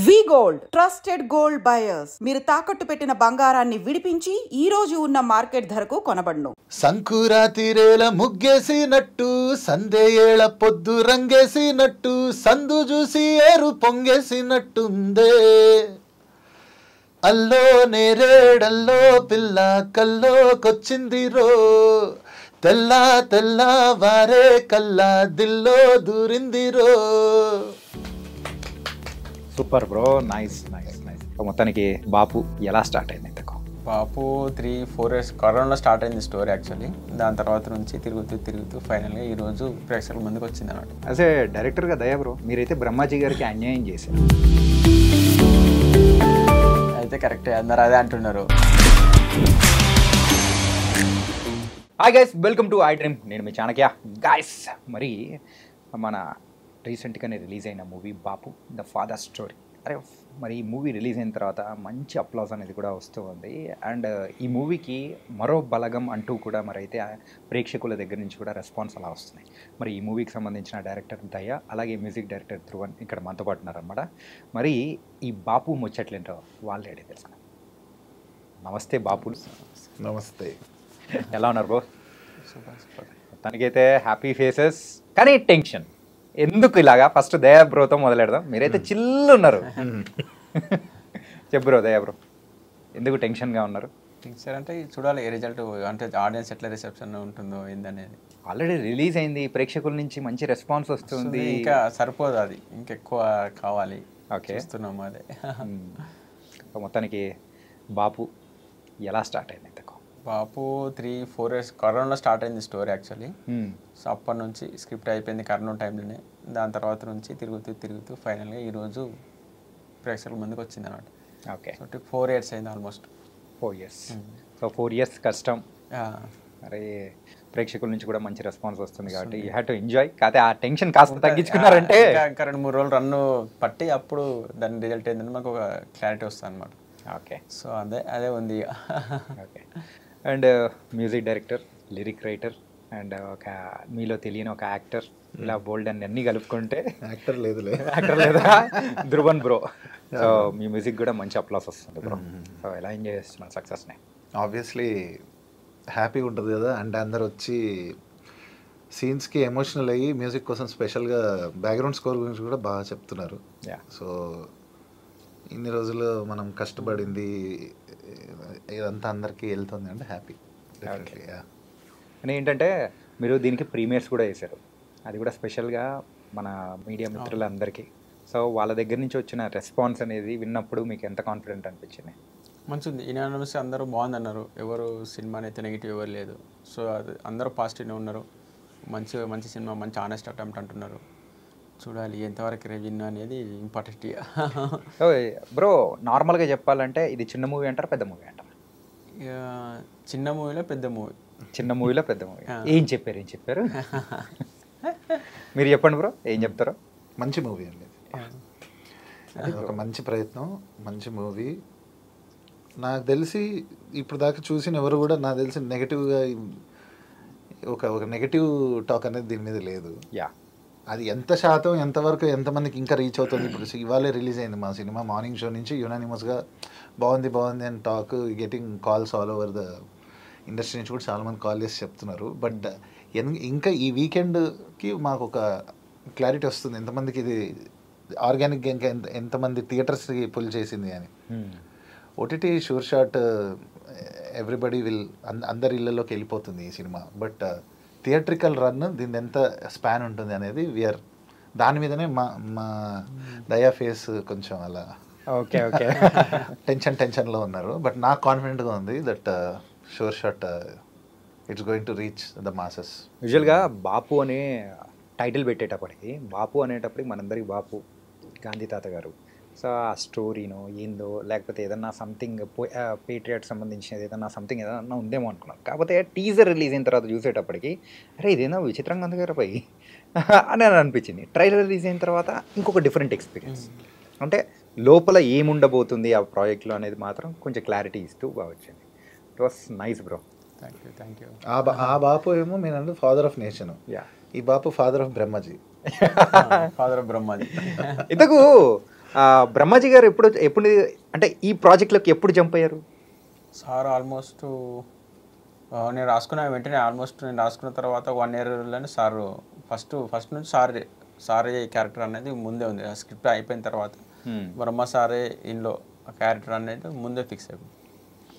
వి gold trusted gold buyers మీరు తాకట్టు పెట్టిన బంగారాన్ని విడిపించి ఈ రోజు ఉన్న మార్కెట్ ధరకు కొనబడును. సంకురాతిరేల ముగ్గేసినట్టు సందేయేళ పొద్దు రంగేసినట్టు సందు చూసి ఏరు పొంగేసినట్టుందే అల్లో నేరేడల్లో పిల్ల కల్లోకొచ్చింది రో తెల్ల తెల్ల వారే కల్లా దిల్లో దూరింది రో. Super bro, nice nice nice. మొత్తానికి బాపు ఎలా స్టార్ట్ అయింది? బాపు 3-4 years కరోనాలో స్టార్ట్ అయింది స్టోరీ యాక్చువల్లీ. దాని తర్వాత నుంచి తిరుగుతూ ఫైనల్గా ఈరోజు ప్రేక్షకుల ముందుకు వచ్చింది అనమాట. యాజ్ ఏ డైరెక్టర్గా దయా బ్రో, మీరైతే బ్రహ్మాజీ గారికి అన్యాయం చేశారు. అయితే కరెక్టే, అందరు అదే అంటున్నారు. Hi guys, welcome to I dream. నేను మీ చాణక్య. గైస్, మరి మన రీసెంట్గానే రిలీజ్ అయిన movie Bapu the father story. అరే మరి ఈ మూవీ రిలీజ్ అయిన తర్వాత మంచి అప్లాజ్ అనేది కూడా వస్తూ ఉంది. అండ్ ఈ మూవీకి మరో బలగం అంటూ కూడా మరి అయితే ప్రేక్షకుల దగ్గర నుంచి కూడా రెస్పాన్స్ అలా వస్తున్నాయి. మరి ఈ మూవీకి సంబంధించిన డైరెక్టర్ దయ, అలాగే మ్యూజిక్ డైరెక్టర్ ధ్రువన్ ఇక్కడ మనతో పాటు ఉన్నారనమాట. మరి ఈ బాపు ముచ్చట్లేంటో వాళ్ళే అడిగి తెలుసుకున్నాం. నమస్తే బాపు. నమస్తే, ఎలా ఉన్నారు బ్రో? మొత్తానికైతే హ్యాపీ ఫేసెస్, కానీ టెన్షన్ ఎందుకు ఇలాగా? ఫస్ట్ దయా బ్రోతో మొదలెడదాం. మీరైతే చిల్లు ఉన్నారు. చెప్పు బ్రో, దయా బ్రో ఎందుకు టెన్షన్గా ఉన్నారు? టెన్షన్ అంటే చూడాలి ఏ రిజల్ట్, అంటే ఆడియన్స్ ఎట్లా రిసెప్షన్ ఉంటుందో ఏందనేది. ఆల్రెడీ రిలీజ్ అయింది, ప్రేక్షకుల నుంచి మంచి రెస్పాన్స్ వస్తుంది. ఇంకా సరిపోదు, అది ఇంకెక్కువ కావాలి. ఓకే, చేస్తున్నాము అదే. మొత్తానికి బాపు ఎలా స్టార్ట్ అయింది? బాపు 3-4 years కరోనాలో స్టార్ట్ అయింది స్టోరీ యాక్చువల్లీ. సో అప్పటి నుంచి స్క్రిప్ట్ అయిపోయింది కరోనా టైంలోనే. దాని తర్వాత నుంచి తిరుగుతూ ఫైనల్గా ఈరోజు ప్రేక్షకుల ముందుకు వచ్చింది అనమాట. ఓకే, సో 4 years అయింది ఆల్మోస్ట్. 4 years. సో 4 years కష్టం. అరే ప్రేక్షకుల నుంచి కూడా మంచి రెస్పాన్స్ వస్తుంది కాబట్టి యూ హ్యావ్ టు ఎంజాయ్. కాకపోతే ఆ టెన్షన్ కాస్త తగ్గించుకున్నారంటే ఇంకా 2-3 రోజులు రన్ను పట్టి అప్పుడు దాని రిజల్ట్ ఏంటంటే మాకు ఒక క్లారిటీ వస్తుంది అనమాట. ఓకే, సో అదే ఉంది. Okay. And music director, lyric writer, and ఒక మీలో తెలియని ఒక యాక్టర్, ఇలా బోల్డ్ అని అన్నీ కలుపుకుంటే యాక్టర్ లేదులే, యాక్టర్ లేదా ధ్రువన్ బ్రో. సో మీ మ్యూజిక్ కూడా మంచి అప్లాస్ వస్తుంది బ్రో. సో ఎలా ఎంజాయ్ చేస్తున్నాను సక్సెస్ని? ఆబ్వియస్లీ హ్యాపీగా ఉంటుంది కదా. అంటే అందరు వచ్చి సీన్స్కి ఎమోషనల్ అయ్యి మ్యూజిక్ కోసం స్పెషల్గా బ్యాక్గ్రౌండ్ స్కోర్ గురించి కూడా బాగా చెప్తున్నారు. సో ఇన్ని రోజులు మనం కష్టపడింది ఇదంతా అందరికీ వెళ్తుంది అంటే హ్యాపీ. అని ఏంటంటే మీరు దీనికి ప్రీమియర్స్ కూడా వేశారు, అది కూడా స్పెషల్గా మన మీడియా మిత్రులందరికీ. సో వాళ్ళ దగ్గర నుంచి వచ్చిన రెస్పాన్స్ అనేది విన్నప్పుడు మీకు ఎంత కాన్ఫిడెంట్ అనిపించింది? మంచిది, యూనానిమస్ అందరూ బాగుంది అన్నారు. ఎవరు సినిమాని అయితే నెగిటివ్ ఎవరు లేదు. సో అది అందరూ పాజిటివ్గా ఉన్నారు. మంచి సినిమా, మంచి ఆనెస్ట్ అటెంప్ట్ అంటున్నారు. చూడాలి ఎంతవరకు రెవెన్యూ అనేది ఇంపార్టెంట్. బ్రో నార్మల్గా చెప్పాలంటే ఇది చిన్న మూవీ అంటారు, పెద్ద మూవీ అంటారు? చిన్న మూవీలో పెద్ద మూవీ. చిన్న మూవీలో పెద్ద మూవీ. ఏం చెప్పారు మీరు చెప్పండి బ్రో, ఏం చెప్తారో? మంచి మూవీ అండి, ఒక మంచి ప్రయత్నం, మంచి మూవీ. నాకు తెలిసి ఇప్పుడు దాకా చూసిన ఎవరు కూడా నాకు తెలిసి నెగటివ్గా ఒక నెగటివ్ టాక్ అనేది దీని మీద లేదు. అది ఎంత శాతం, ఎంతవరకు, ఎంతమందికి ఇంకా రీచ్ అవుతుంది? ఇప్పుడు ఇవాళే రిలీజ్ అయింది మా సినిమా, మార్నింగ్ షో నుంచి యునానిమస్గా బాగుంది అని talk, getting calls all over the industry నుంచి కూడా చాలామంది కాల్ చేసి చెప్తున్నారు. బట్ ఇంకా ఈ వీకెండ్కి మాకు ఒక క్లారిటీ వస్తుంది ఎంతమందికి ఇది ఆర్గానిక్గా, ఇంకా ఎంతమంది థియేటర్స్కి పుల్ చేసింది అని. OTT sure shot everybody will, అందరి ఇళ్ళలోకి వెళ్ళిపోతుంది ఈ సినిమా. బట్ థియేట్రికల్ రన్ దీని ఎంత స్పాన్ ఉంటుంది అనేది వీఆర్ దాని మీదనే మా దయా ఫేస్ కొంచెం అలా ఓకే టెన్షన్లో ఉన్నారు. బట్ నాకు కాన్ఫిడెంట్గా ఉంది that sure shot it's going to reach the masses. యూజువల్గా బాపు అనే టైటిల్ పెట్టేటప్పటికి, బాపు అనేటప్పటికి మనందరికి బాపు గాంధీ తాత గారు. సో ఆ స్టోరీనో ఏందో, లేకపోతే ఏదన్నా సంథింగ్ పేట్రియట్ సంబంధించినది ఏదన్నా ఉందేమో అనుకున్నాను. కాకపోతే టీజర్ రిలీజ్ అయిన తర్వాత చూసేటప్పటికి అరే ఇదేదో విచిత్రంగా ఉంది కదా పై అని అనిపించింది. ట్రైలర్ రిలీజ్ అయిన తర్వాత ఇంకొక డిఫరెంట్ ఎక్స్పీరియన్స్. అంటే లోపల ఏముండబోతుంది ఆ ప్రాజెక్ట్లో అనేది మాత్రం కొంచెం క్లారిటీ ఇస్తూ బాగా వచ్చింది. It was nice bro. Thank you. ఆ బాపు ఏమో మీరు ఫాదర్ ఆఫ్ నేషన్, ఈ Bapu father of Brahmaji. Father of Brahmaji. ఇంతకు బ్రహ్మాజీ గారు ఎప్పుడు అంటే ఈ ప్రాజెక్ట్లోకి ఎప్పుడు జంప్ అయ్యారు? సార్ ఆల్మోస్ట్ నేను రాసుకున్న వెంటనే ఆల్మోస్ట్ నేను రాసుకున్న తర్వాత 1 ఇయర్లోనే సార్ ఫస్ట్ నుంచి సారే క్యారెక్టర్ అనేది ముందే ఉంది. ఆ స్క్రిప్ట్ అయిపోయిన తర్వాత బ్రహ్మ సారే ఇంట్లో క్యారెక్టర్ అనేది ముందే ఫిక్స్ అయిపోయింది.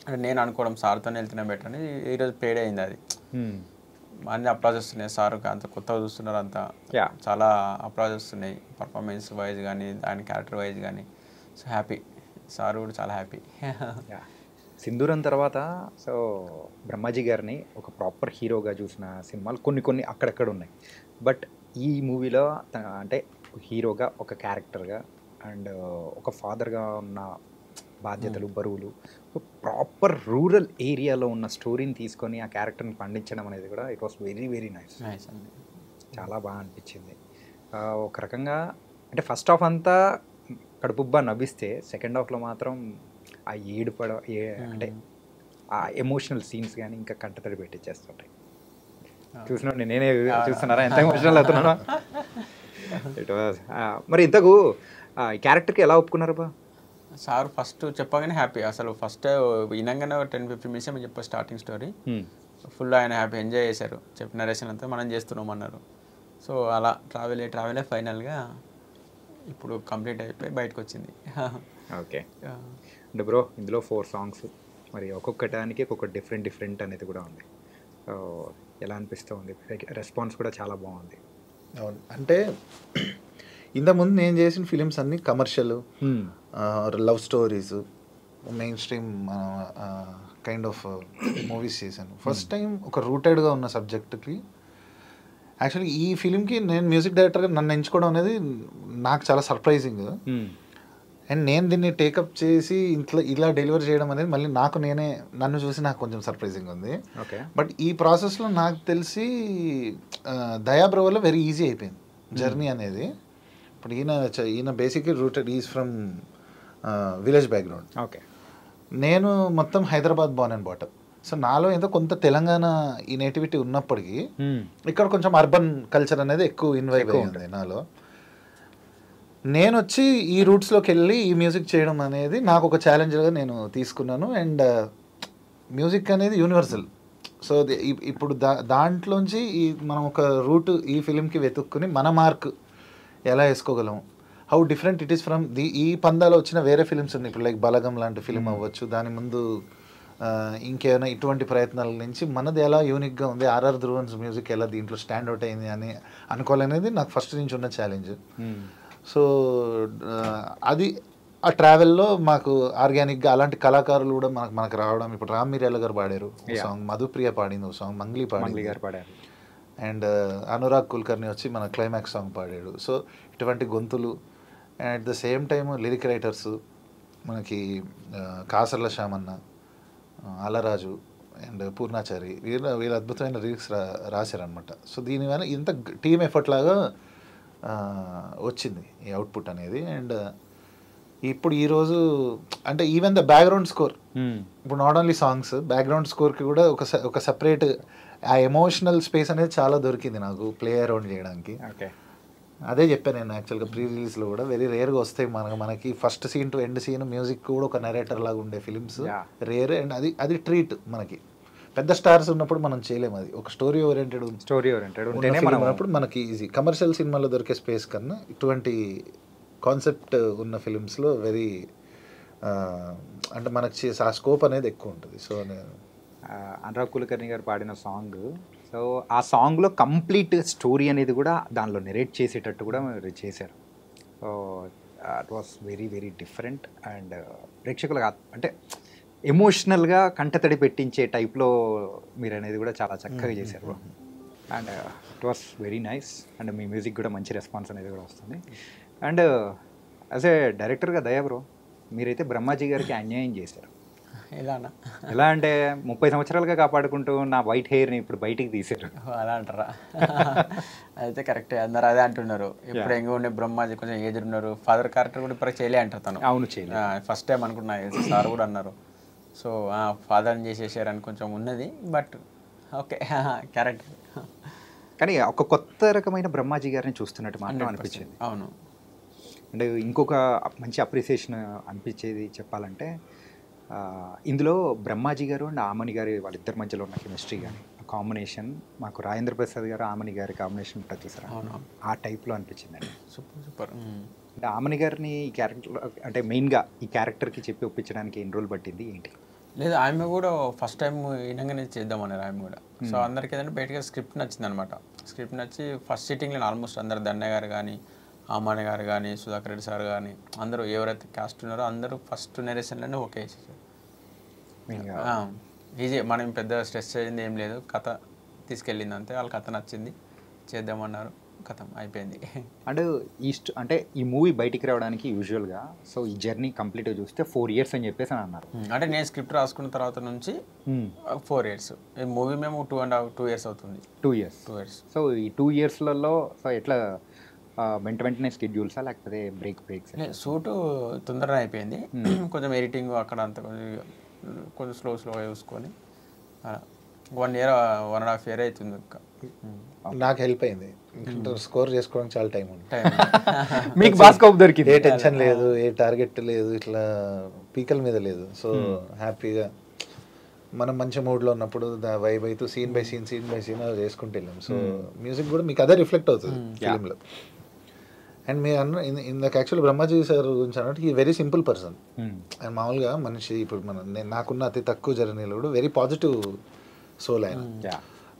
అంటే నేను అనుకోవడం సార్తోనే వెళ్తున్నా బెటర్ అని ఈరోజు పేడ్ అయింది అది. అన్ని అప్లాజ్ వస్తున్నాయి సార్కి, అంత కొత్తగా చూస్తున్నారు, అంతా చాలా అప్లాజ్ వస్తున్నాయి పర్ఫార్మెన్స్ వైజ్ కానీ దాని క్యారెక్టర్ వైజ్ కానీ. సో హ్యాపీ, సార్ కూడా చాలా హ్యాపీ. సింధూరం తర్వాత సో బ్రహ్మాజీ గారిని ఒక ప్రాపర్ హీరోగా చూసిన సినిమాలు కొన్ని అక్కడక్కడ ఉన్నాయి. బట్ ఈ మూవీలో అంటే హీరోగా ఒక క్యారెక్టర్గా అండ్ ఒక ఫాదర్గా ఉన్న బాధ్యతలు బరువులు ప్రాపర్ రూరల్ ఏరియాలో ఉన్న స్టోరీని తీసుకొని ఆ క్యారెక్టర్ని పండించడం అనేది కూడా it was very very nice. చాలా బాగా అనిపించింది. ఒక రకంగా అంటే ఫస్ట్ హాఫ్ అంతా కడుపుబ్బా నవ్విస్తే సెకండ్ హాఫ్లో మాత్రం ఆ అంటే ఆ ఎమోషనల్ సీన్స్ కానీ ఇంకా కంటతడి పెట్టించేస్తుంటాయి. చూసిన నేనే చూస్తున్నారా ఎంత ఎమోషనల్ అవుతున్నాను. మరి ఇంతకు ఈ క్యారెక్టర్కి ఎలా ఒప్పుకున్నారు బా? సార్ ఫస్ట్ చెప్పగానే హ్యాపీ, అసలు ఫస్ట్ వినంగానే 10-15 మినిట్స్ మేము చెప్పారు స్టార్టింగ్ స్టోరీ. ఫుల్ ఆయన హ్యాపీ ఎంజాయ్ చేశారు. చెప్పిన నరేషన్ అంతా మనం చేస్తున్నాం అన్నారు. సో అలా ట్రావెలే ఫైనల్గా ఇప్పుడు కంప్లీట్ అయిపోయి బయటకు వచ్చింది. ఓకే అంటే బ్రో ఇందులో 4 సాంగ్స్, మరి ఒక్కొక్కటానికి ఒక్కొక్క డిఫరెంట్ అనేది కూడా ఉంది. ఎలా అనిపిస్తుంది? రెస్పాన్స్ కూడా చాలా బాగుంది. అవును, అంటే ఇంతకుముందు నేను చేసిన ఫిలిమ్స్ అన్నీ commercial love stories main stream kind of movies చేశాను. ఫస్ట్ టైం ఒక రూటెడ్గా ఉన్న సబ్జెక్ట్కి యాక్చువల్లీ ఈ ఫిలింకి నేను మ్యూజిక్ డైరెక్టర్గా నన్ను ఎంచుకోవడం అనేది నాకు చాలా సర్ప్రైజింగ్. అండ్ నేను దీన్ని టేకప్ చేసి ఇలా డెలివర్ చేయడం అనేది మళ్ళీ నన్ను చూసి నాకు కొంచెం సర్ప్రైజింగ్ ఉంది. బట్ ఈ ప్రాసెస్లో నాకు తెలిసి దయాబ్రో వల్ల వెరీ ఈజీ అయిపోయింది జర్నీ అనేది. ఇప్పుడు ఈయన basically rooted is from village background. Okay, నేను మొత్తం Hyderabad Born and bottom. So నాలో ఏదో కొంత తెలంగాణ ఈ నేటివిటీ ఉన్నప్పటికీ ఇక్కడ కొంచెం అర్బన్ కల్చర్ అనేది ఎక్కువ ఇన్వైవ్ అయింది నాలో. నేను వచ్చి ఈ రూట్స్లోకి వెళ్ళి ఈ మ్యూజిక్ చేయడం అనేది నాకు ఒక ఛాలెంజ్గా నేను తీసుకున్నాను. అండ్ మ్యూజిక్ అనేది యూనివర్సల్. సో ఇప్పుడు దాంట్లోంచి మనం ఒక రూట్ ఈ ఫిలింకి వెతుక్కుని మన మార్క్ ఎలా వేసుకోగలం, how different it is from ఈ పందాలో వచ్చిన వేరే ఫిలిమ్స్ ఉన్నాయి. ఇప్పుడు లైక్ బలగం లాంటి ఫిలిం అవ్వచ్చు, దాని ముందు ఇంకేమైనా ఇటువంటి ప్రయత్నాల నుంచి మనది ఎలా యూనిక్గా ఉంది, ఆర్ఆర్ ధ్రువన్స్ మ్యూజిక్ ఎలా దీంట్లో స్టాండ్ అవుట్ అయింది అని అనుకోవాలనేది నాకు ఫస్ట్ నుంచి ఉన్న ఛాలెంజ్. సో అది ఆ ట్రావెల్లో మాకు ఆర్గానిక్గా అలాంటి కళాకారులు కూడా మనకు రావడం. ఇప్పుడు రామ్ మిర్యాల గారు పాడారు సాంగ్, మధుప్రియ పాడింది ఒక సాంగ్, మంగ్లీ గారు పాడారు, అండ్ అనురాగ్ కుల్కర్ని వచ్చి మన క్లైమాక్స్ సాంగ్ పాడాడు. సో ఇటువంటి గొంతులు and at the same time lyric writers మనకి కాసర్ల శ్యామన్న, అలరాజు అండ్ పూర్ణాచారి వీళ్ళు అద్భుతమైన లిరిక్స్ రాశారనమాట. సో దీనివల్ల ఇంత టీమ్ ఎఫర్ట్ లాగా వచ్చింది ఈ అవుట్పుట్ అనేది. అండ్ ఇప్పుడు ఈరోజు అంటే ఈవెన్ ద బ్యాక్గ్రౌండ్ స్కోర్, ఇప్పుడు నాట్ ఓన్లీ సాంగ్స్, బ్యాక్గ్రౌండ్ స్కోర్కి కూడా ఒక సపరేట్ ఆ ఎమోషనల్ స్పేస్ అనేది చాలా దొరికింది నాకు ప్లే అరౌండ్ చేయడానికి. అదే చెప్పాను నేను యాక్చువల్గా ప్రీ రిలీజ్లో కూడా, వెరీ రేర్గా వస్తాయి మనకి first scene to end scene music కూడా ఒక నరేటర్ లాగా ఉండే ఫిలిమ్స్ రేర్. అండ్ అది ట్రీట్. మనకి పెద్ద స్టార్స్ ఉన్నప్పుడు మనం చేయలేము, అది ఒక స్టోరీ ఓరియంటెడ్ ఉన్నప్పుడు మనకి ఈజీ. కమర్షియల్ సినిమాలో దొరికే స్పేస్ కన్నా ఇటువంటి కాన్సెప్ట్ ఉన్న ఫిలిమ్స్లో వెరీ అంటే మనకి ఆ స్కోప్ అనేది ఎక్కువ ఉంటుంది. సో అనురాగ్ కులకర్ణి గారు పాడిన సాంగ్, సో ఆ సాంగ్లో కంప్లీట్ స్టోరీ అనేది కూడా దానిలో నెరేట్ చేసేటట్టు కూడా మీరు చేశారు. So it was very very different. And ప్రేక్షకులుగా అంటే ఎమోషనల్గా కంటతడి పెట్టించే టైప్లో మీరు అనేది కూడా చాలా చక్కగా చేశారు. And it was very nice. And me music కూడా మంచి రెస్పాన్స్ అనేది కూడా వస్తుంది. అండ్ యాజ్ ఏ డైరెక్టర్గా దయా బ్రో, మీరైతే బ్రహ్మాజీ గారికి అన్యాయం చేశారు. ఎలా అంటే 30 సంవత్సరాలుగా కాపాడుకుంటూ నా వైట్ హెయిర్ని ఇప్పుడు బయటికి తీశారు. అలా అంటారా? అయితే కరెక్టే, అందరు అదే అంటున్నారు. ఇప్పుడు ఎంగా ఉండే బ్రహ్మాజీ కొంచెం ఏజ్ ఉన్నారు, ఫాదర్ క్యారెక్టర్ కూడా ఇప్పుడు చేయలే అంటారు తను. అవును, చేయలే. ఫస్ట్ టైం అనుకున్నా, సార్ కూడా అన్నారు. సో ఫాదర్ని చేసేసారని కొంచెం ఉన్నది, బట్ ఓకే క్యారెక్టర్. కానీ ఒక కొత్త రకమైన బ్రహ్మాజీ గారిని చూస్తున్నట్టు మాత్రం అనిపించింది. అవును, అండ్ ఇంకొక మంచి అప్రిసియేషన్ అనిపించేది చెప్పాలంటే ఇందులో బ్రహ్మాజీ గారు అండ్ ఆమని గారి వాళ్ళిద్దరి మధ్యలో ఉన్న కెమిస్ట్రీ కానీ కాంబినేషన్ మాకు రాజేంద్ర ప్రసాద్ గారు ఆమని గారి కాంబినేషన్ ఉంటుంది చూసారా, ఆ టైప్లో అనిపించిందండి. సూపర్. అంటే ఆమని గారిని ఈ క్యారెక్టర్ అంటే మెయిన్గా ఈ క్యారెక్టర్కి చెప్పి ఒప్పించడానికి ఎన్ని రోజులు పట్టింది ఏంటి? లేదు, ఆమె కూడా ఫస్ట్ టైం వినంగానే చేద్దామన్నారు ఆమె కూడా. సో అందరికి ఏదంటే బయటగా స్క్రిప్ట్ నచ్చింది అనమాట. స్క్రిప్ట్ నచ్చి ఫస్ట్ సిట్టింగ్లో ఆల్మోస్ట్ అందరు ధన్య గారు కానీ, ఆమాని గారు కానీ, సుధాకర్ రెడ్డి సార్ కానీ అందరూ ఎవరైతే క్యాస్ట్ ఉన్నారో అందరూ ఫస్ట్ నెరేషన్లోనే ఓకే చేసేసారు. ఈజీ, మనం పెద్ద స్ట్రెస్ అయ్యింది ఏం లేదు, కథ తీసుకెళ్ళింది అంతే. వాళ్ళ కథ నచ్చింది, చేద్దామన్నారు, కథ అయిపోయింది. అండ్ అంటే ఈ మూవీ బయటికి రావడానికి యూజువల్గా సో ఈ జర్నీ కంప్లీట్గా చూస్తే 4 years అని చెప్పేసి అని అన్నారు. అంటే నేను స్క్రిప్ట్ రాసుకున్న తర్వాత నుంచి 4 years, ఈ మూవీ మేము 2 years అవుతుంది. 2 years. సో ఈ 2 yearsలలో సో ఎట్లా వెంటనే స్కెడ్యూల్సా లేకపోతే బ్రేక్స్? షూటు తొందరగా అయిపోయింది, కొంచెం ఎడిటింగ్ అక్కడ అంత కొంచెం స్లోగా చూసుకొని 1 year 1.5 year అవుతుంది. ఇంకా నాకు హెల్ప్ అయింది, స్కోర్ చేసుకోవడానికి చాలా టైం ఉంది. మీకు బాగా స్కోప్ దొరికింది, ఏ టెన్షన్ లేదు, ఏ టార్గెట్ లేదు, ఇట్లా పీకల మీద లేదు. సో హ్యాపీగా మనం మంచి మూడ్లో ఉన్నప్పుడు వైబ్ అవుతూ సీన్ బై సీన్ చేసుకుంటూ వెళ్ళాం. సో మ్యూజిక్ కూడా మీకు అదే రిఫ్లెక్ట్ అవుతుంది ఫిలింలో. అండ్ మీరు ఇందాక యాక్చువల్లీ బ్రహ్మాజీ సార్ గురించి అన్నట్టు ఈ వెరీ సింపుల్ పర్సన్. అండ్ మామూలుగా మనిషి ఇప్పుడు నాకున్న అతి తక్కువ జర్నీలో కూడా వెరీ పాజిటివ్ సోల్ ఆయన.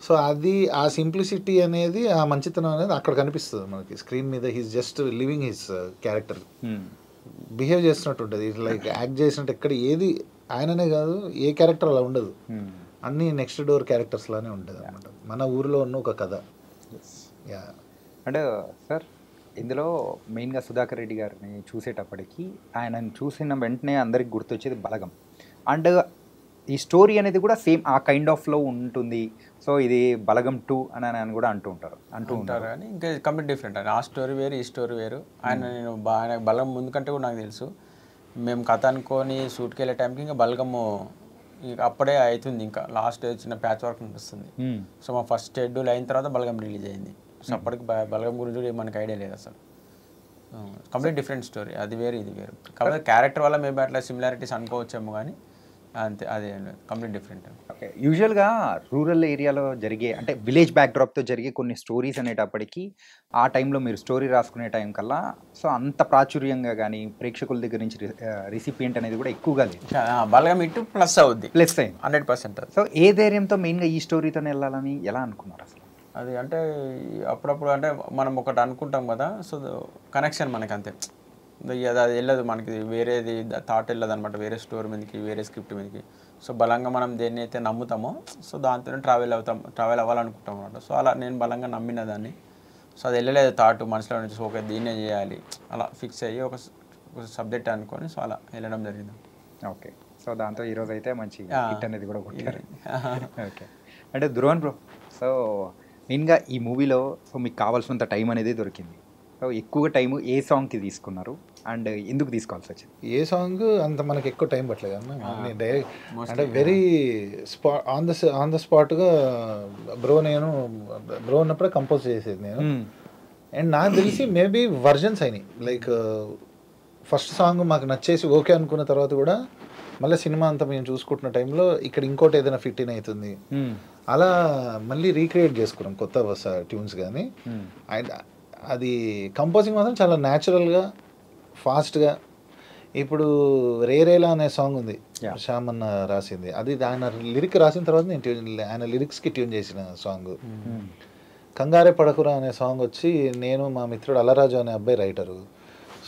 సో అది ఆ సింప్లిసిటీ అనేది, ఆ మంచితనం అనేది అక్కడ కనిపిస్తుంది మనకి స్క్రీన్ మీద. He's just living his character, behave చేస్తున్నట్టు ఉంటుంది. లైక్ యాక్ట్ చేసినట్టు ఎక్కడ ఏది ఆయననే కాదు, ఏ క్యారెక్టర్ అలా ఉండదు, అన్నీ నెక్స్ట్ డోర్ క్యారెక్టర్స్ లానే ఉంటుంది అనమాట. మన ఊరిలో ఉన్న ఒక కథ. యా. అంటే సార్ ఇందులో మెయిన్గా సుధాకర్ రెడ్డి గారిని చూసేటప్పటికి ఆయనను చూసిన వెంటనే అందరికి గుర్తొచ్చేది బలగం. అండ్ ఈ స్టోరీ అనేది కూడా సేమ్ ఆ కైండ్ ఆఫ్లో ఉంటుంది. సో ఇది బలగం 2 అని కూడా అంటూ ఉంటారు కానీ ఇంకా కంప్లీట్ డిఫరెంట్ అని. ఆ స్టోరీ వేరు, ఈ స్టోరీ వేరు. నేను బాగా బలగం ముందు కంటే కూడా నాకు తెలుసు. మేము కథ అనుకొని షూట్కి వెళ్ళే టైంకి ఇంకా బలగము ఇంకా అప్పుడే అవుతుంది, ఇంకా లాస్ట్ చిన్న ప్యాచ్ వర్క్ అనిపిస్తుంది. సో మా ఫస్ట్ షెడ్యూల్ అయిన తర్వాత బలగం రిలీజ్ అయింది. సో అప్పటికి బలగం గురించి మనకి ఐడియా లేదు అసలు. కంప్లీట్ డిఫరెంట్ స్టోరీ, అది వేరు ఇది వేరు. కాబట్టి క్యారెక్టర్ వల్ల మేబీ అట్లా సిమిలారిటీస్ అనుకోవచ్చేమో కానీ అంతే, అదే కంప్లీట్ డిఫరెంట్. ఓకే. యూజువల్గా రూరల్ ఏరియాలో జరిగే అంటే విలేజ్ బ్యాక్డ్రాప్తో జరిగే కొన్ని స్టోరీస్ అనేటప్పటికీ ఆ టైంలో మీరు స్టోరీ రాసుకునే టైం కల్లా సో అంత ప్రాచుర్యంగా కానీ ప్రేక్షకుల దగ్గర నుంచి రిసిపియంట్ అనేది కూడా ఎక్కువగా లేదు. బలగం ఇటు ప్లస్ అవుద్ది, ప్లస్ అయింది 100%. సో ఏ ధైర్యంతో మెయిన్గా ఈ స్టోరీతోనే వెళ్ళాలని ఎలా అనుకున్నారు అసలు? అది అంటే అప్పుడప్పుడు అంటే మనం ఒకటి అనుకుంటాం కదా, సో కనెక్షన్ మనకి అంతే, అది వెళ్ళదు మనకి, వేరేది థాట్ వెళ్ళదు అనమాట, వేరే స్టోరీ మీదకి, వేరే స్క్రిప్ట్ మీదకి. సో బలంగా మనం దేన్ని అయితే నమ్ముతామో సో దాంతోనే ట్రావెల్ అవ్వాలనుకుంటాం అనమాట. సో అలా నేను బలంగా నమ్మిన దాన్ని. సో అది వెళ్ళలేదు థాట్ మనసులో నుంచి, ఓకే దీన్నే చేయాలి అలా ఫిక్స్ అయ్యి ఒక సబ్జెక్ట్ అనుకొని సో అలా వెళ్ళడం జరిగింది. ఓకే. సో దాంతో ఈరోజు అయితే మంచి హిట్ అనేది కూడా కొట్టారు. ఓకే. అంటే ధ్రువన్ బ్రో, సో మెయిన్గా ఈ మూవీలో సో మీకు కావాల్సినంత టైం అనేది దొరికింది. సో ఎక్కువగా టైము ఏ సాంగ్కి తీసుకున్నారు అండ్ ఎందుకు తీసుకోవాల్సి వచ్చింది? ఏ సాంగ్ అంత మనకి ఎక్కువ టైం పట్టలేదు అన్న, డైరెక్ట్ అంటే వెరీ ఆన్ ద స్పాట్గా బ్రో ఉన్నప్పుడే కంపోజ్ చేసేది నేను. అండ్ నాకు తెలిసి మేబీ వర్జన్స్ అయినాయి. లైక్ ఫస్ట్ సాంగ్ మాకు నచ్చేసి ఓకే అనుకున్న తర్వాత కూడా మళ్ళీ సినిమా అంతా మేము చూసుకుంటున్న టైంలో ఇక్కడ ఇంకోటి ఏదైనా ఫిట్ ఇన్ అవుతుంది, అలా మళ్ళీ రీక్రియేట్ చేసుకున్నాం కొత్త ట్యూన్స్. కానీ అది కంపోజింగ్ మాత్రం చాలా న్యాచురల్గా ఫాస్ట్గా. ఇప్పుడు రేరేలా అనే సాంగ్ ఉంది శ్యామ్ అన్న రాసింది, అది ఆయన లిరిక్ రాసిన తర్వాత నేను ఆయన లిరిక్స్కి ట్యూన్ చేసిన సాంగ్. కంగారే పడకురా అనే సాంగ్ వచ్చి నేను మా మిత్రుడు అల్లరాజు అనే అబ్బాయి రైటరు.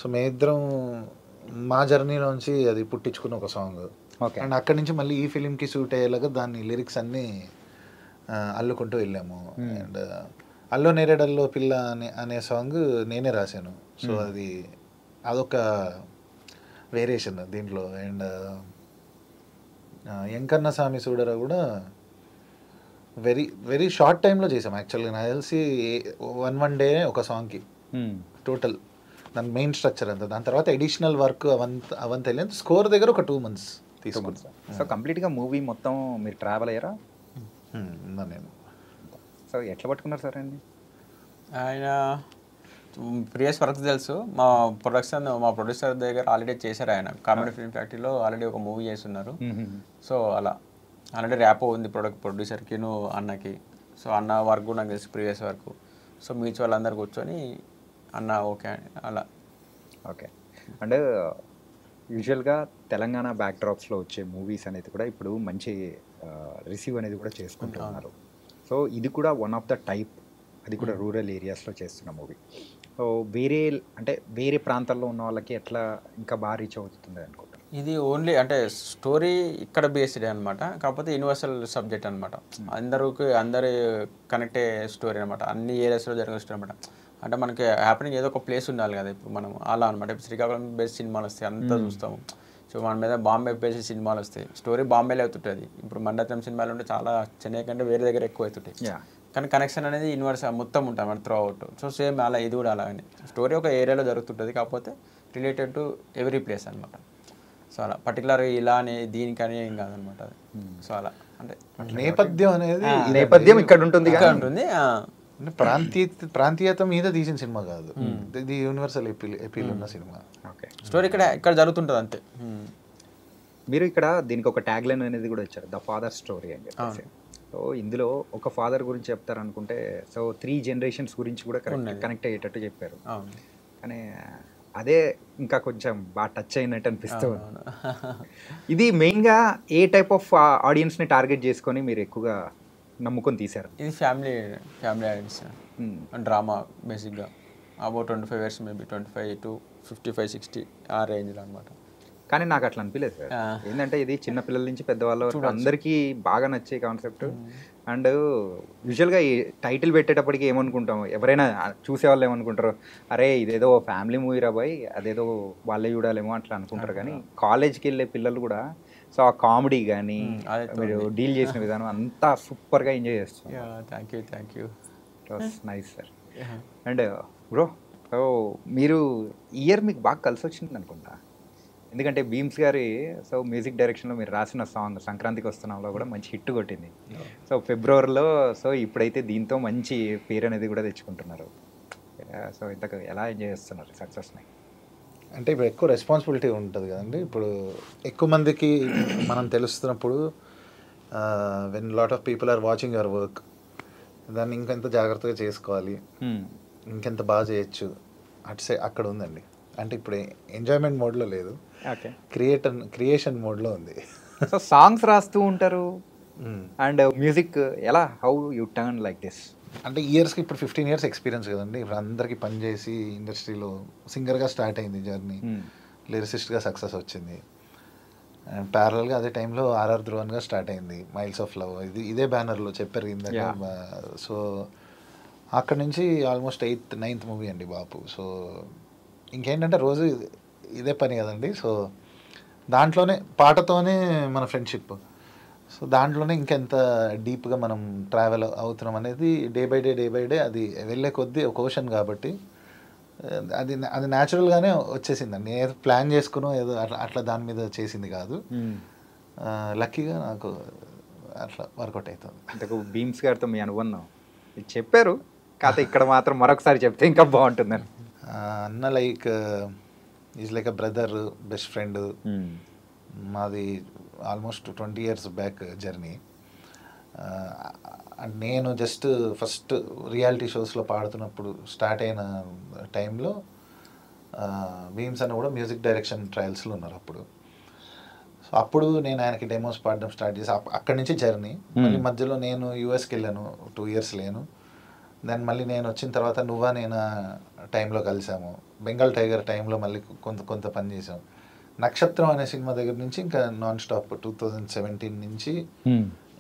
సో మేమిద్దరం మా జర్నీలోంచి అది పుట్టించుకున్న ఒక సాంగ్. అండ్ అక్కడి నుంచి మళ్ళీ ఈ ఫిలింకి సూట్ అయ్యేలాగా దాన్ని లిరిక్స్ అన్నీ అల్లుకుంటూ వెళ్ళాము. అండ్ అల్లో నేరేడల్లో పిల్ల అనే సాంగ్ నేనే రాశాను. సో అదొక వేరియేషన్ దీంట్లో. అండ్ ఎంకన్న స్వామి చూడరా కూడా వెరీ వెరీ షార్ట్ టైంలో చేసాం యాక్చువల్గా. నాకు తెలిసి వన్ డే ఒక సాంగ్కి టోటల్ దాని మెయిన్ స్ట్రక్చర్ అంతా. దాని తర్వాత ఎడిషనల్ వర్క్ అవంతా వెళ్ళింది. స్కోర్ దగ్గర ఒక 2 months తీసుకున్నాను. సో కంప్లీట్గా మూవీ మొత్తం మీరు ట్రావెల్ అయ్యారా? నేను. సో ఎట్లా పట్టుకున్నారు సార్ అండి? ఆయన ప్రీవియస్ వర్క్ తెలుసు. మా ప్రొడ్యూసర్ దగ్గర ఆల్రెడీ చేశారు ఆయన. కామెడీ ఫిల్మ్ ఫ్యాక్టరీలో ఆల్రెడీ ఒక మూవీ చేస్తున్నారు. సో అలా ఆల్రెడీ ర్యాపో ఉంది ప్రొడ్యూసర్కి అన్నకి. సో అన్న వర్క్ కూడా నాకు తెలుసు ప్రీవియస్ వర్క్. సో మ్యూచువల్ అందరు కూర్చొని అన్న ఓకే అలా. ఓకే. అండ్ యూజువల్గా తెలంగాణ బ్యాక్డ్రాప్స్లో వచ్చే మూవీస్ అనేది కూడా ఇప్పుడు మంచి రిసీవ్ అనేది కూడా చేసుకుంటున్నారు. సో ఇది కూడా వన్ ఆఫ్ ద టైప్, అది కూడా రూరల్ ఏరియాస్లో చేస్తున్న మూవీ. సో వేరే ప్రాంతాల్లో ఉన్న వాళ్ళకి ఎట్లా ఇంకా బాగా రీచ్ అవుతుంది అనుకుంటారు? ఇది ఓన్లీ అంటే స్టోరీ ఇక్కడ బేస్డ్ అనమాట, కాకపోతే యూనివర్సల్ సబ్జెక్ట్ అనమాట. అందరి కనెక్ట్ అయ్యే స్టోరీ అనమాట, అన్ని ఏరియాస్లో జరిగిన స్టోరీ అనమాట. అంటే మనకి హ్యాపెనింగ్ ఏదో ఒక ప్లేస్ ఉండాలి కదా. ఇప్పుడు మనం అలా అనమాట. ఇప్పుడు శ్రీకాకుళం బేస్డ్ సినిమాలు వస్తాయి, అంతా చూస్తాము. సో మన మీద బాంబే బేస్డ్ సినిమాలు వస్తాయి, స్టోరీ బాంబేలో అవుతుంటుంది. ఇప్పుడు మండలం సినిమాలు ఉంటే చాలా చెన్నై కంటే వేరే దగ్గర ఎక్కువ అవుతుంటాయి, కానీ కనెక్షన్ అనేది యూనివర్సల్ మొత్తం ఉంటుంది మన త్రూ అవుట్. సో సేమ్ అలా ఇది కూడా అలాగని స్టోరీ ఒక ఏరియాలో జరుగుతుంటుంది, కాకపోతే రిలేటెడ్ టు ఎవ్రీ ప్లేస్ అనమాట. సో అలా పర్టికులర్ ఇలా అని దీనికని ఏం కాదనమాట అది. సో అలా అంటే నేపథ్యం అనేది ఇక్కడ ఉంటుంది. ప్రాంతీయత మీద తీసిన సినిమా కాదు, ఇది యూనివర్సల్ ఎపీల్ ఉన్న సినిమా. ఓకే. స్టోరీ ఇక్కడ జరుగుతుంటుంది అంతే. మీరు ఇక్కడ దీనికి ఒక ట్యాగ్ లైన్ అనేది కూడా ఇచ్చారు, ద ఫాదర్ స్టోరీ అని చెప్పేసి. సో ఇందులో ఒక ఫాదర్ గురించి చెప్తారనుకుంటే సో 3 generations గురించి కూడా కనెక్ట్ అయ్యేటట్టు చెప్పారు. కానీ అదే ఇంకా కొంచెం బాగా టచ్ అయినట్టు అనిపిస్తుంది. ఇది మెయిన్గా ఏ టైప్ ఆఫ్ ఆడియన్స్ని టార్గెట్ చేసుకొని మీరు ఎక్కువగా నమ్ముకొని తీశారు? ఇది ఫ్యామిలీ ఆడియన్స్, డ్రామా బేసిక్గా. అబౌట్ 25 years, మేబీ 25 to 55, 60 ఆ రేంజ్లో అనమాట. కానీ నాకు అట్లా అనిపించలేదు సార్. ఏంటంటే ఇది చిన్నపిల్లల నుంచి పెద్దవాళ్ళ వరకు అందరికీ బాగా నచ్చే కాన్సెప్ట్. అండ్ యూజువల్గా ఈ టైటిల్ పెట్టేటప్పటికి ఏమనుకుంటాం, ఎవరైనా చూసేవాళ్ళు ఏమనుకుంటారు, అరే ఇదేదో ఫ్యామిలీ మూవీ రా బాయ్, అదేదో వాళ్ళే చూడాలేమో అట్లా అనుకుంటారు. కానీ కాలేజ్కి వెళ్ళే పిల్లలు కూడా సో ఆ కామెడీ కానీ మీరు డీల్ చేసిన విధానం అంతా సూపర్గా ఎంజాయ్ చేస్తాం. Thank you. It was nice sir. And bro, మీరు ఇయర్ మీకు బాగా కలిసి వచ్చింది అనుకుంటా, ఎందుకంటే భీమ్స్ గారి సో మ్యూజిక్ డైరెక్షన్లో మీరు రాసిన సాంగ్ సంక్రాంతికి వస్తున్నాంలో కూడా మంచి హిట్ కొట్టింది. సో ఫిబ్రవరిలో సో ఇప్పుడైతే దీంతో మంచి పేరు అనేది కూడా తెచ్చుకుంటున్నారు. సో ఇంతకు ఎలా ఎంజాయ్ చేస్తున్నారు సక్సెస్ని? అంటే ఇప్పుడు ఎక్కువ రెస్పాన్సిబిలిటీ ఉంటుంది కదండి. ఇప్పుడు ఎక్కువ మందికి మనం తెలుస్తున్నప్పుడు when lot of people are watching your work, దాన్ని ఇంకెంత జాగ్రత్తగా చేసుకోవాలి, ఇంకెంత బాగా చేయొచ్చు అక్కడ ఉందండి. అంటే ఇప్పుడు ఎంజాయ్మెంట్ మోడ్లో లేదు, క్రియేషన్ మోడ్లో ఉంది. సో సాంగ్స్ రాస్తూ ఉంటారు అండ్ మ్యూజిక్ ఎలా, how you turn like this? అంటే ఇయర్స్కి ఇప్పుడు 15 years ఎక్స్పీరియన్స్ కదండి. ఇప్పుడు అందరికీ పనిచేసి ఇండస్ట్రీలో సింగర్గా స్టార్ట్ అయింది జర్నీ, లిరిసిస్ట్గా సక్సెస్ వచ్చింది. అండ్ ప్యారల్గా అదే టైంలో ఆర్ఆర్ ధ్రువన్గా స్టార్ట్ అయింది, మైల్స్ ఆఫ్ లవ్, ఇదే బ్యానర్లో చెప్పారు ఇందాక. సో అక్కడ నుంచి ఆల్మోస్ట్ 8th 9th మూవీ అండి బాపు. సో ఇంకేంటంటే రోజు ఇదే పని కదండి. సో దాంట్లోనే పాటతోనే మన ఫ్రెండ్షిప్, సో దాంట్లోనే ఇంకెంత డీప్గా మనం ట్రావెల్ అవుతున్నాం అనేది డే బై డే అది వెళ్ళే కొద్దీ ఒక ఓషన్ కాబట్టి అది న్యాచురల్గానే వచ్చేసిందండి. ఏదో ప్లాన్ చేసుకునో ఏదో అట్లా దాని మీద చేసింది కాదు. లక్కీగా నాకు అట్లా వర్కౌట్ అవుతుంది. ఇంతకు భీమ్స్ గారితో మీ అనుబంధం ఇది చెప్పారు, కాకపోతే ఇక్కడ మాత్రం మరొకసారి చెప్తే ఇంకా బాగుంటుందని. అన్న like is like a brother, best friend. మాది almost 20 years back journey. And నేను జస్ట్ ఫస్ట్ రియాలిటీ షోస్లో పాడుతున్నప్పుడు స్టార్ట్ అయిన టైంలో భీమ్స్ అన్న కూడా మ్యూజిక్ డైరెక్షన్ ట్రయల్స్లో ఉన్నారు అప్పుడు. సో అప్పుడు నేను ఆయనకి డెమోస్ పాడడం స్టార్ట్ చేసి అక్కడి నుంచి జర్నీ. మళ్ళీ మధ్యలో నేను యూఎస్కి వెళ్ళాను, 2 years లేను. దాన్ని మళ్ళీ నేను వచ్చిన తర్వాత నువ్వా నేనా టైంలో కలిసాము. బెంగాల్ టైగర్ టైంలో మళ్ళీ కొంత పని చేసాం. నక్షత్రం అనే సినిమా దగ్గర నుంచి ఇంకా నాన్ స్టాప్ 2017 నుంచి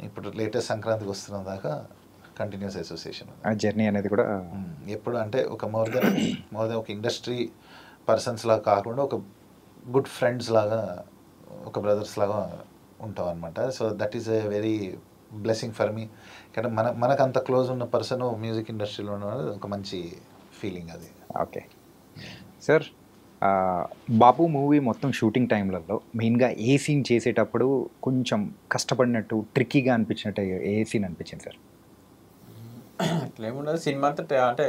ఇప్పుడు లేటెస్ట్ సంక్రాంతికి వస్తున్న దాకా కంటిన్యూస్ అసోసియేషన్. ఆ జర్నీ అనేది కూడా ఎప్పుడు అంటే ఒక మోర్ దెన్ ఒక ఇండస్ట్రీ పర్సన్స్ లాగా కాకుండా ఒక గుడ్ ఫ్రెండ్స్ లాగా, ఒక బ్రదర్స్ లాగా ఉంటాం అనమాట. So that is a very blessing for me. కానీ మనకు అంత క్లోజ్ ఉన్న పర్సన్ మ్యూజిక్ ఇండస్ట్రీలో ఉన్నది ఒక మంచి ఫీలింగ్ అది. ఓకే సార్, బాపు మూవీ మొత్తం షూటింగ్ టైంలలో మెయిన్గా ఏ సీన్ చేసేటప్పుడు కొంచెం కష్టపడినట్టు ట్రిక్కీగా అనిపించినట్టు ఏ సీన్ అనిపించింది సార్? అట్లేముండదు సినిమా అంతా అంటే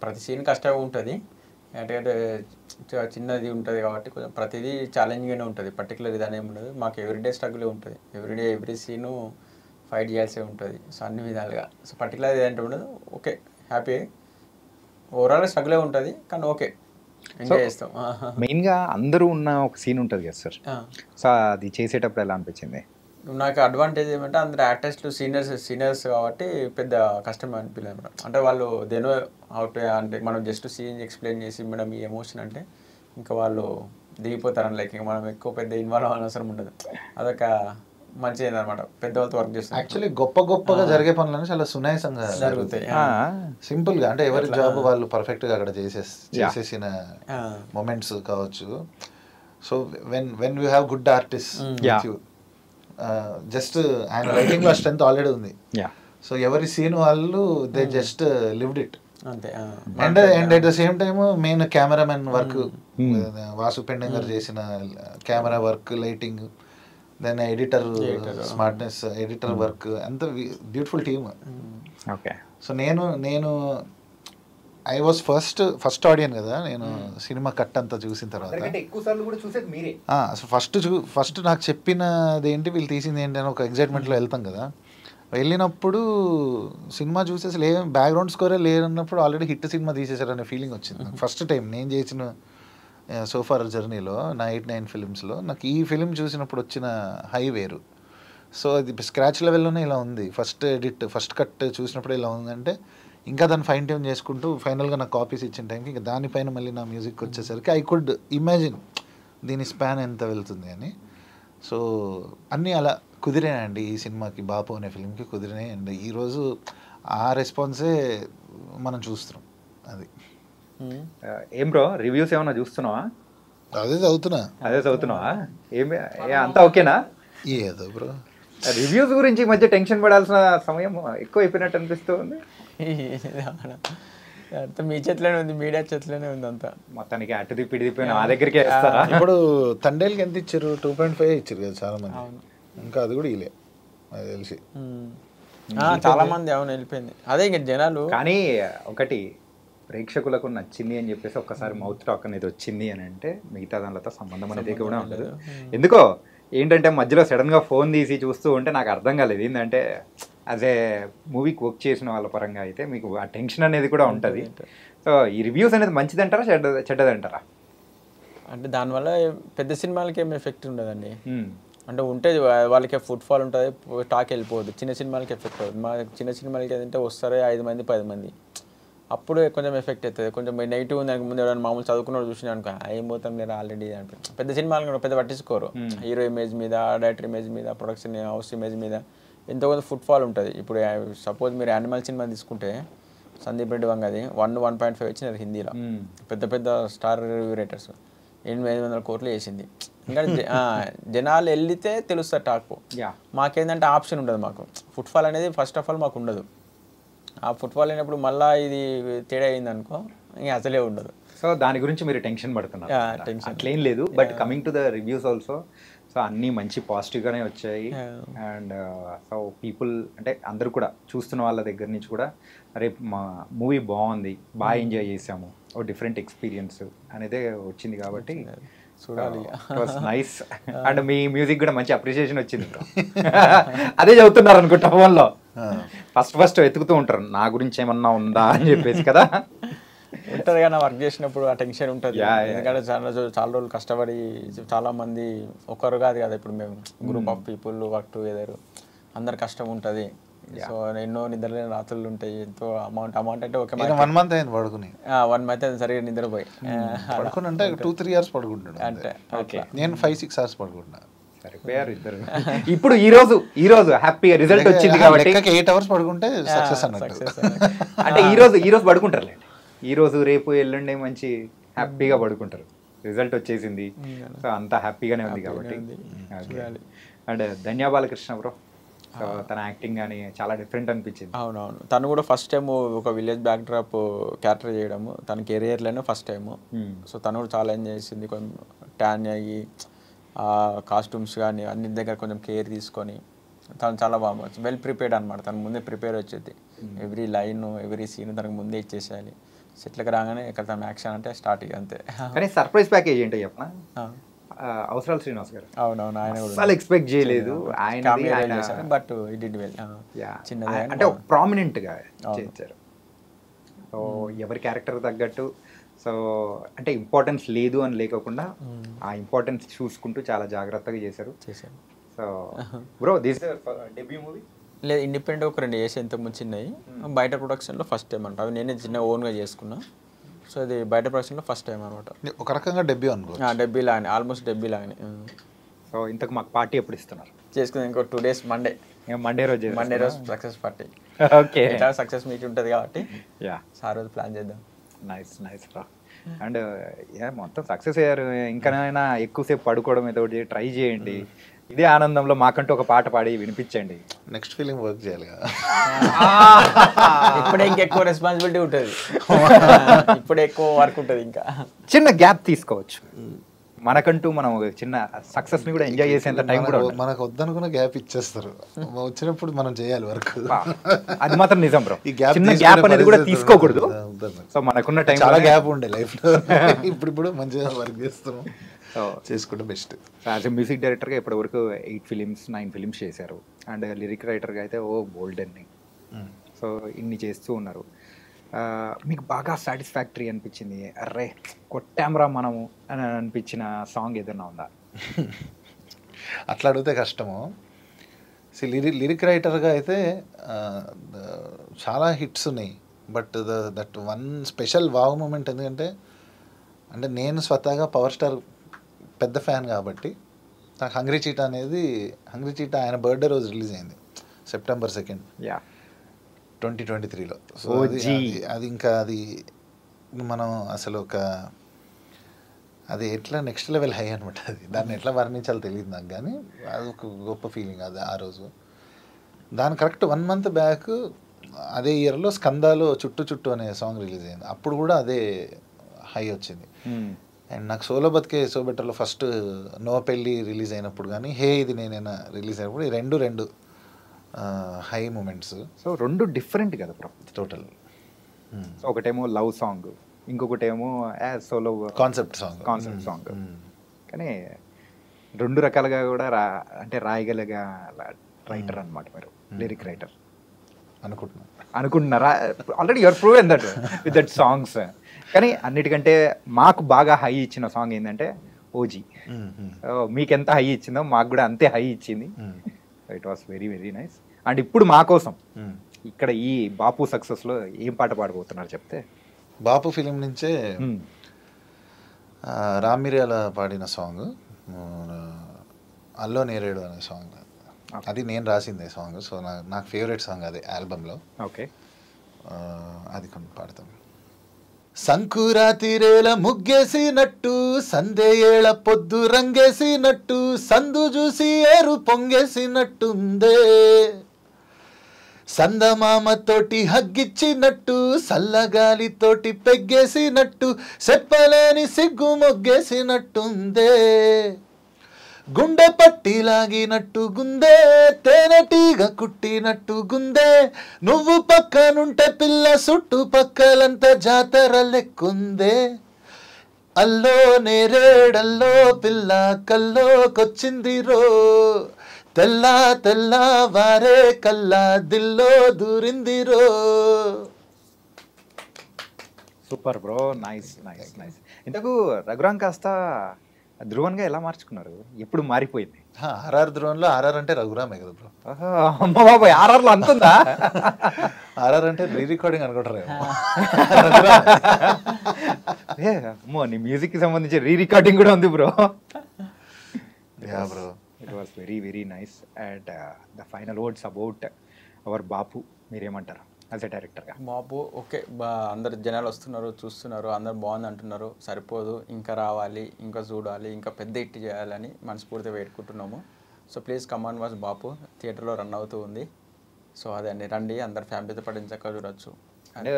ప్రతి సీన్ కష్టంగా ఉంటుంది, అంటే చిన్నది ఉంటుంది కాబట్టి కొంచెం ప్రతిదీ ఛాలెంజింగ్గానే ఉంటుంది. పర్టికులర్ ఇది అనేమి ఉండదు, మాకు ఎవ్రీడే స్ట్రగులే ఉంటుంది. ఎవ్రీడే ఎవ్రీ సీను ఫైట్ చేయాల్సి ఉంటుంది. సో అన్ని విధాలుగా. సో పర్టికులర్ ఇది అంటే ఉండదు. ఓకే, హ్యాపీ ఓవరాల్గా స్ట్రగులే ఉంటుంది, కానీ ఓకే ఎంజాయ్ చేస్తాం. మెయిన్గా అందరూ ఉన్న ఒక సీన్ ఉంటుంది కదా సార్, సో అది చేసేటప్పుడు ఎలా అనిపించింది? నాకు అడ్వాంటేజ్ ఏమంటే అందరు యాక్టర్స్లు సీనియర్స్ కాబట్టి పెద్ద కష్టం అనిపించలేదు మేడం. అంటే వాళ్ళు దేనో అవుట్ అంటే మనం జస్ట్ సీన్ ఎక్స్ప్లెయిన్ చేసి మేడం ఈ ఎమోషన్ అంటే ఇంకా వాళ్ళు దిగిపోతారని, లైక్ ఇంకా మనం ఎక్కువ పెద్ద ఇన్వాల్వ్ అవసరం ఉండదు. అదొక మంచిది అనమాట, పెద్దవాళ్ళతో వర్క్ చేస్తాం. యాక్చువల్లీ గొప్పగా జరిగే పనులన్నీ చాలా సునాయాసంగా జరుగుతాయి. సింపుల్ గా, అంటే ఎవరి జాబ్ వాళ్ళు పర్ఫెక్ట్ గా అక్కడ చేసేసిన మూమెంట్స్ కావచ్చు. So when you have good artist you, just ఆయన రైటింగ్ లో స్ట్రెంత్ ఆల్రెడీ ఉంది. సో ఎవరి సీన్ వాళ్ళు దే జస్ట్ లివ్డ్ ఇట్ అంతే. And at the same time main cameraman work, Vasu పెండంగర్ చేసిన camera work, lighting, then editor smartness, editor work, అంత beautiful team. Okay. So నేను ఐ వాజ్ ఫస్ట్ ఆడియన్ కదా నేను, సినిమా కట్ అంతా చూసిన తర్వాత. అసలు ఫస్ట్ నాకు చెప్పినది ఏంటి, వీళ్ళు తీసింది ఏంటి అని ఒక ఎగ్జైట్మెంట్లో వెళ్తాం కదా. వెళ్ళినప్పుడు సినిమా చూసి అసలు ఏం బ్యాక్గ్రౌండ్ స్కోరే లేదన్నప్పుడు ఆల్రెడీ హిట్ సినిమా తీసేశారనే ఫీలింగ్ వచ్చింది ఫస్ట్ టైం నేను చేసిన సోఫార్ జర్నీలో, నా 8-9 ఫిలిమ్స్లో. నాకు ఈ ఫిలిం చూసినప్పుడు వచ్చిన హై వేరు. సో అది స్క్రాచ్ లెవెల్లోనే ఇలా ఉంది. ఫస్ట్ కట్ చూసినప్పుడు ఇలా ఉందంటే ఇంకా దాన్ని ఫైన్ ట్యూన్ చేసుకుంటూ ఫైనల్గా నాకు కాపీస్ ఇచ్చిన టైంకి ఇంకా దానిపైన మళ్ళీ నా మ్యూజిక్ వచ్చేసరికి ఐ కుడ్ ఇమాజిన్ దీని స్పాన్ ఎంత వెళ్తుంది అని. సో అన్నీ అలా కుదిరాయండి ఈ సినిమాకి, బాపు అనే ఫిలింకి కుదిరినాయి. అండ్ ఈరోజు ఆ రెస్పాన్సే మనం చూస్తున్నాం. అది ఏం బ్రో, రివ్యూస్ ఏమన్నా చూస్తున్నావా? అదే చదువుతున్నావా? ఏమి అంతా ఓకేనా? ఏదో బ్రో, రివ్యూస్ గురించి ఈ మధ్య టెన్షన్ పడాల్సిన సమయం ఎక్కువ అయిపోయినట్టు అనిపిస్తుంది. అంతా మీ చేతిలోనే ఉంది, మీడియా చేతిలోనే ఉంది అంతా. మొత్తానికి అటు తిప్పి ఇటు తిప్పి నా దగ్గరికి వేస్తారా? ఇప్పుడు తండేల్కి ఎంత ఇచ్చారు? 2.5 ఇచ్చారు కదా చాలా మంది. ఇంకా అది కూడా ఇలే అది తెలిసి చాలా మంది అవును వెళ్ళిపోయింది. అదే ఇంకా జనాలు. కానీ ఒకటి ప్రేక్షకులకు నచ్చింది అని చెప్పేసి ఒక్కసారి మౌత్ టాక్ అనేది వచ్చింది అని అంటే మిగతా దానితో సంబంధం అనేది కూడా ఉండదు. ఎందుకో ఏంటంటే మధ్యలో సడన్గా ఫోన్ తీసి చూస్తూ ఉంటే నాకు అర్థం కాలేదు. ఏంటంటే యాజ్ ఏ మూవీకి వర్క్ చేసిన వాళ్ళ పరంగా అయితే మీకు ఆ టెన్షన్ అనేది కూడా ఉంటుంది. సో ఈ రివ్యూస్ అనేది మంచిదంటారా చెడ్డదంటారా? అంటే దానివల్ల పెద్ద సినిమాలకి ఏం ఎఫెక్ట్ ఉండదండి. అంటే ఉంటుంది వాళ్ళకి ఫుట్ఫాల్ ఉంటుంది, టాక్ వెళ్ళిపోవద్దు. చిన్న సినిమాలకి ఎఫెక్ట్ అవుతుంది. మా చిన్న సినిమాలకి ఏంటంటే వస్తారే 5 మంది 10 మంది, అప్పుడు కొంచెం ఎఫెక్ట్ అవుతుంది. కొంచెం నెగిటివ్ ఉంది అనుకు ముందు ఎవరైనా మామూలు చదువుకున్నాడు చూసిన అనుకో ఏం పోతాం మీరు ఆల్రెడీ అంటే. పెద్ద సినిమాలు కూడా పెద్ద పట్టించుకోరు. హీరో ఇమేజ్ మీద, డైరెక్టర్ ఇమేజ్ మీద, ప్రొడక్షన్ హౌస్ ఇమేజ్ మీద ఎంతో కొంత ఫుట్ఫాల్ ఉంటుంది. ఇప్పుడు సపోజ్ మీరు యానిమల్ సినిమా తీసుకుంటే సందీప్ రెడ్డి వంగది 1.5 వచ్చినారు హిందీలో. పెద్ద పెద్ద స్టార్ రివ్యూ రేటర్స్ 800 కోట్లు వేసింది. ఇంకా జనాలు వెళ్తే తెలుస్తారు టాక్. మాకేంటంటే ఆప్షన్ ఉండదు. మాకు ఫుట్ఫాల్ అనేది ఫస్ట్ ఆఫ్ ఆల్ మాకు ఉండదు. ఆ ఫుట్బాల్ అయినప్పుడు మళ్ళీ ఇది తేడా అయింది అనుకో ఇంకా అసలే ఉండదు. సో దాని గురించి మీరు టెన్షన్ పడుతున్నారు? అట్లేం లేదు. But coming to the reviews also, so అన్నీ మంచి పాజిటివ్గానే వచ్చాయి. అండ్ సో పీపుల్ అంటే అందరూ కూడా చూస్తున్న వాళ్ళ దగ్గర నుంచి కూడా రేపు మా మూవీ బాగుంది, బాగా ఎంజాయ్ చేసాము, ఓ డిఫరెంట్ ఎక్స్పీరియన్స్ అనేది వచ్చింది కాబట్టి చూడాలి. నైస్. అండ్ మీ మ్యూజిక్ కూడా మంచి అప్రిషియేషన్ వచ్చింది. అదే చదువుతున్నారు అనుకుంటా ఫోన్లో, ఫస్ట్ ఎత్తుకుతూ ఉంటారు నా గురించి ఏమన్నా ఉందా అని చెప్పేసి కదా. ఉంటుంది కానీ వర్క్ చేసినప్పుడు ఆ టెన్షన్ ఉంటుంది. ఎందుకంటే చాలా రోజులు కష్టపడి చాలా మంది ఒకరు కాదు కదా, ఇప్పుడు మేము group of people work together, అందరు కష్టం ఉంటుంది. సో ఎన్నో నిద్రలేని రాత్రులు ఉంటాయి. ఎంతో అమౌంట్ అంటే ఒక 1 month అయింది పడుకుని. 1 month అయింది సరిగ్గా నిద్రపోయి. పడుకుని అంటే 2-3 hours పడుకుంటాడు అంటే. నేను 5-6 hours పడుకుంటున్నా. సరిపోయారు ఇద్దరు. ఇప్పుడు ఈ రోజు హ్యాపీగా రిజల్ట్ వచ్చింది కాబట్టి 8 hours పడుకుంటే సక్సెస్ అన్నట్టు. అంటే ఈ రోజు పడుకుంటారులేండి. ఈ రోజు రేపు ఎల్లుండి మంచి హ్యాపీగా పడుకుంటారు. రిజల్ట్ వచ్చేసింది, సో అంతా హ్యాపీగానే ఉంది కాబట్టి. And Dhanya Balakrishna bro, so తన యాక్టింగ్ కానీ చాలా డిఫరెంట్ అనిపించింది. అవునవును, తను కూడా ఫస్ట్ టైం ఒక విలేజ్ బ్యాక్ డ్రాప్ క్యారెక్టర్ చేయడము తన కెరియర్లోనే ఫస్ట్ టైము. సో తను కూడా చాలా ఎంజాయ్ చేసింది. కొంచెం ట్యాన్ అయ్యి కాస్ట్యూమ్స్ కానీ అన్ని దగ్గర కొంచెం కేర్ తీసుకొని తను చాలా బాగా వెల్ ప్రిపేర్డ్ అనమాట. తను ముందే ప్రిపేర్ వచ్చేది. ఎవ్రీ లైన్ ఎవ్రీ సీన్ తనకు ముందే ఇచ్చేసేయాలి. సెట్లకు రాగానే ఇక్కడ తన యాక్షన్ అంటే స్టార్ట్ ఇక అంతే. కానీ సర్ప్రైజ్ ప్యాకేజ్ ఏంటో చెప్పనా, అవసరాలు శ్రీనివాస్ గారు అవునవును, ఆయన కూడా అసలు ఎక్స్పెక్ట్ చేయలేదు. ఆయన బట్ ఇట్ డిడ్ వెల్. చిన్నది అంటే ఒక ప్రామినెంట్గా చేశారు. సో ఎవరి క్యారెక్టర్ తగ్గట్టు, సో అంటే ఇంపార్టెన్స్ లేదు అని లేకోకుండా ఆ ఇంపార్టెన్స్ చూసుకుంటూ చాలా జాగ్రత్తగా చేశారు. So bro this debut movie లేదు, ఇండిపెండెంట్ ఒక 2 years ఇంతకుముందు చిన్నవి, బయట ప్రొడక్షన్లో ఫస్ట్ టైం అంట. అవి నేనే చిన్న ఓన్గా చేసుకున్నా. సో అది బయట ప్రొడక్షన్లో ఫస్ట్ టైం అనమాట. ఒక రకంగా డెబ్యూ అనుకో, డెబ్బీ లాగానే, ఆల్మోస్ట్ డెబ్బీ లాగానే. సో ఇంతకు మాకు పార్టీ ఎప్పుడు ఇస్తున్నారు? చేసుకుంది ఇంకో 2 days, మండే రోజు సక్సెస్ పార్టీ. ఓకే, ఎట్లా సక్సెస్ మీట్ ఉంటుంది కాబట్టి యా ఆ రోజు ప్లాన్ చేద్దాం. నైస్ రా. అండ్ మొత్తం సక్సెస్ అయ్యారు. ఇంకనైనా ఎక్కువసేపు పడుకోవడం ఏదో ఒకటి ట్రై చేయండి. ఇదే ఆనందంలో మాకంటూ ఒక పాట పాడి వినిపించండి. నెక్స్ట్ ఫిలిం వర్క్ చేయాలి కదా, ఇప్పుడే ఇంకెక్కువ రెస్పాన్సిబిలిటీ ఉంటుంది, ఇప్పుడే ఎక్కువ వర్క్ ఉంటుంది. ఇంకా చిన్న గ్యాప్ తీసుకోవచ్చు, మనకంటూ మనం ఒక చిన్న సక్సెస్ ని కూడా ఎంజాయ్ చేసేంత టైం కూడా ఉంటుంది. మనకు వద్దనుకున్న గ్యాప్ ఇచ్చేస్తారు, వచ్చినప్పుడు మనం చేయాలి వర్క్. అది మాత్రం నిజం బ్రో, చిన్న గ్యాప్ అనేది కూడా తీసుకోకూడదు. సో మనకున్న టైం చాలా గ్యాప్ ఉండే లైఫ్ లో, ఇప్పుడు మంచిగా వర్క్ చేస్తున్నాం, చేసుకుంటే బెస్ట్. యాజ్ ఎ మ్యూజిక్ డైరెక్టర్గా ఇప్పటి వరకు 8 films 9 films చేశారు. అండ్ లిరిక్ రైటర్గా అయితే బోల్డ్ అన్ని. సో ఇన్ని చేస్తూ ఉన్నారు. మీకు బాగా సాటిస్ఫాక్టరీ అనిపించింది, అర్రే కొట్టాంరా మనము అని అనిపించిన సాంగ్ ఏదైనా ఉందా? అట్లా అడిగితే కష్టము. లిరిక్ రైటర్గా అయితే చాలా హిట్స్ ఉన్నాయి. But that one special wow moment ఎందుకంటే, అంటే నేను స్వతహాగా పవర్ స్టార్ పెద్ద ఫ్యాన్ కాబట్టి నాకు హంగ్రీ చీటా ఆయన బర్త్డే రోజు రిలీజ్ అయింది September 2nd, 2023లో. సో అది ఇంకా అది మనం అసలు అది ఎట్లా నెక్స్ట్ లెవెల్ హై అనమాట. అది దాన్ని ఎట్లా వర్ణించాలో తెలియదు నాకు, కానీ అది ఒక గొప్ప ఫీలింగ్ అది ఆ రోజు. దాని కరెక్ట్ 1 month బ్యాక్ అదే ఇయర్లో స్కందాలో చుట్టూ అనే సాంగ్ రిలీజ్ అయింది. అప్పుడు కూడా అదే హై వచ్చింది. అండ్ నాకు సోలో బతికే సో బెటర్లో ఫస్ట్ నో పెళ్ళి రిలీజ్ అయినప్పుడు కానీ, హే ఇది నేనైనా రిలీజ్ అయినప్పుడు, ఈ రెండు హై మూమెంట్స్. సో 2 డిఫరెంట్ కదా బ్రో టోటల్. ఒకటేమో లవ్ సాంగ్, ఇంకొకటేమో సోలో కాన్సెప్ట్ సాంగ్. కానీ 2 రకాలుగా కూడా రాయగలిగా రైటర్ అనమాట మీరు, లిరిక్ రైటర్ అనుకుంటున్నారా? Already your proven that with that songs. కానీ అన్నిటికంటే మాకు బాగా హై ఇచ్చిన సాంగ్ ఏంటంటే ఓజీ. మీకు ఎంత హై ఇచ్చిందో మాకు కూడా అంతే హై ఇచ్చింది. It was very very nice. And ఇప్పుడు మా కోసం ఇక్కడ ఈ బాపు సక్సెస్లో ఏం పాట పాడబోతున్నారు చెప్తే? బాపు ఫిలిం నుంచే రామిర్యాల పాడిన సాంగ్ అల్లో నేరేడు అనే సాంగ్. అది నేను రాసిందే సాంగ్. సో నాకు ఫేవరెట్ సాంగ్ అది ఆల్బంలో. ఓకే, అది కొన్ని పాడతాం. సంకురాతిరేల ముగ్గేసినట్టు, సందేయేళ పొద్దు రంగేసినట్టు, సందు చూసి ఏరు పొంగేసినట్టుందే, సందమామతోటి హగ్గిచ్చినట్టు, సల్లగాలితోటి పెగ్గేసినట్టు, చెప్పలేని సిగ్గు మొగ్గేసినట్టుందే, గుండె పట్టి లాగినట్టు గుందే, తేనెటీగ కుట్టినట్టు గుందే, నువ్వు పక్కనుంటే పిల్ల చుట్టుపక్కలంతా జాతర లెక్కుందే, అల్లో నేరేడల్లో పిల్ల కల్లోకొచ్చింది రో, తెల్ల వారే కల్లా దిల్లో దూరింది రో. Super bro, nice. ఇంతకు రఘురామ్ కాస్త ధ్రువన్గా ఎలా మార్చుకున్నారు? ఎప్పుడు మారిపోయింది? ఆర్ఆర్ ధ్రువన్లో ఆర్ఆర్ అంటే రఘురామే కదా బ్రో. అమ్మ బాబాయ్, ఆర్ఆర్లో అంతుందా? ఆర్ఆర్ అంటే రీ రికార్డింగ్ అనుకుంటారు. అమ్మో, నీ మ్యూజిక్ కి సంబంధించి రీ రికార్డింగ్ కూడా ఉంది bro. Bro, it was very very nice. And the final words about our Bapu, మీరేమంటారు యాజ్ ఎ డైరెక్టర్గా? బాపు ఓకే, అందరు జనాలు వస్తున్నారు, చూస్తున్నారు, అందరు బాగుంది అంటున్నారు. సరిపోదు, ఇంకా రావాలి, ఇంకా చూడాలి, ఇంకా పెద్ద హిట్ చేయాలని మనస్ఫూర్తిగా వేడుకుంటున్నాము. సో ప్లీజ్ కమాన్ వాచ్ బాపు. థియేటర్లో రన్ అవుతూ ఉంది. సో అదే అండి, రండి, అందరు ఫ్యామిలీతో పాటు చక్కగా చూడొచ్చు. అంటే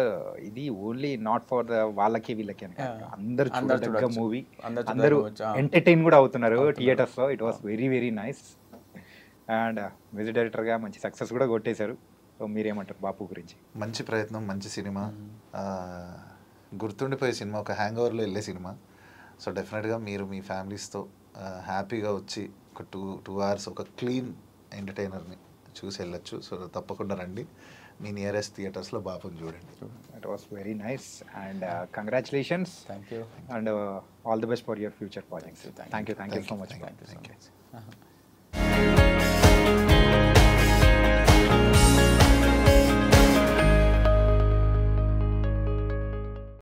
ఇది ఓన్లీ నాట్ ఫర్ ద వాళ్ళకి వీళ్ళకి అని, అందరు చూడదగ్గ మూవీ, అందరూ ఎంటర్టైన్ కూడా అవుతున్నారు థియేటర్స్లో. It was very very nice. And music డైరెక్టర్గా మంచి సక్సెస్ కూడా కొట్టేశారు. సో మీరేమంటారు బాపు గురించి? మంచి ప్రయత్నం, మంచి సినిమా, గుర్తుండిపోయే సినిమా, ఒక హ్యాంగ్ ఓవర్లో వెళ్ళే సినిమా. సో డెఫినెట్గా మీరు మీ ఫ్యామిలీస్తో హ్యాపీగా వచ్చి ఒక 2 hours ఒక క్లీన్ ఎంటర్టైనర్ని చూసి వెళ్ళొచ్చు. సో తప్పకుండా రండి, మీ నియరెస్ట్ థియేటర్స్లో బాపుని చూడండి. That was very nice and congratulations. Thank you and all the best for your future projects. Thank you so much. Thank you.